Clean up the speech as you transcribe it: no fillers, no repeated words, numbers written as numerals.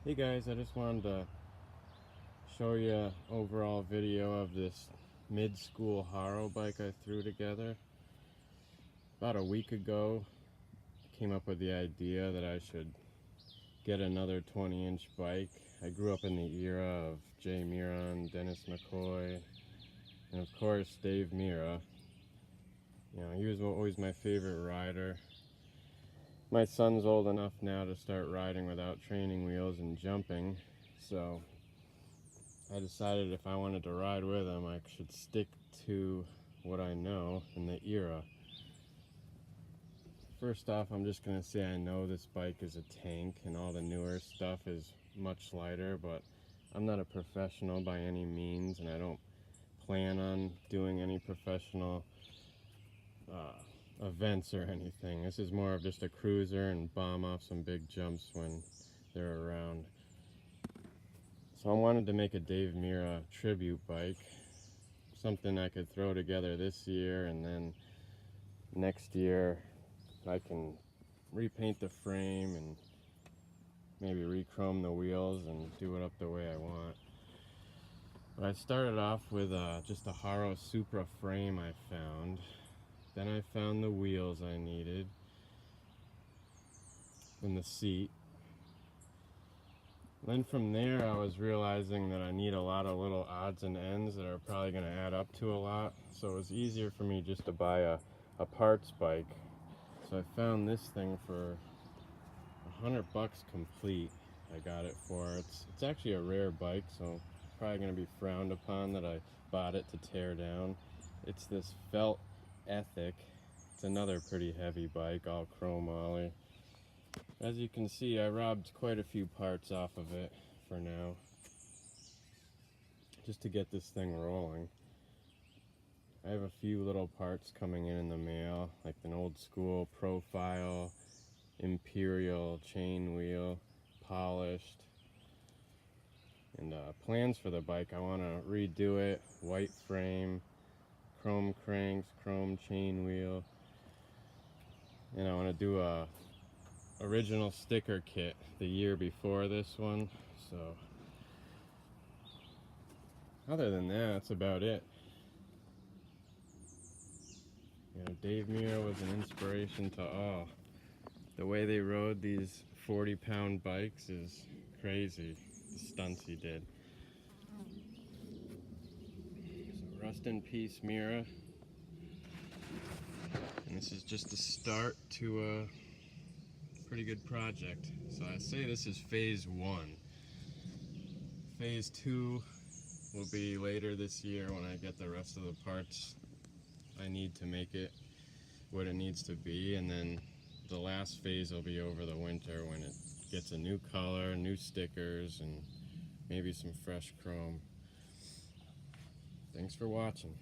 Hey guys, I just wanted to show you an overall video of this Midschool Haro bike I threw together. About a week ago, I came up with the idea that I should get another 20-inch bike. I grew up in the era of Mirra and Dennis McCoy, and of course Dave Mirra. You know, he was always my favorite rider. My son's old enough now to start riding without training wheels and jumping, so I decided if I wanted to ride with him, I should stick to what I know in the era. First off, I'm just going to say I know this bike is a tank and all the newer stuff is much lighter, but I'm not a professional by any means, and I don't plan on doing any professional events or anything. This is more of just a cruiser and bomb off some big jumps when they're around. So I wanted to make a Dave Mirra tribute bike, something I could throw together this year, and then next year I can repaint the frame and maybe re-chrome the wheels and do it up the way I want. But I started off with just a Haro Supra frame I found. Then I found the wheels I needed and the seat. Then from there I was realizing that I need a lot of little odds and ends that are probably going to add up to a lot. So it was easier for me just to buy a parts bike. So I found this thing for $100 complete. I got it for. It's actually a rare bike, so probably going to be frowned upon that I bought it to tear down. It's this felt Ethic. It's another pretty heavy bike, all chrome ollie. As you can see, I robbed quite a few parts off of it for now, just to get this thing rolling. I have a few little parts coming in the mail, like an old school profile, imperial chain wheel, polished. And plans for the bike, I want to redo it, white frame, chrome cranks, chrome chain wheel, and I want to do a original sticker kit the year before this one. So other than that, that's about it. You know, Dave Mirra was an inspiration to all. The way they rode these 40-pound bikes is crazy, the stunts he did. So rest in peace, Mirra. And this is just the start to a pretty good project. So I say this is phase 1. Phase 2 will be later this year when I get the rest of the parts I need to make it what it needs to be, and then the last phase will be over the winter when it gets a new color, new stickers, and maybe some fresh chrome. Thanks for watching.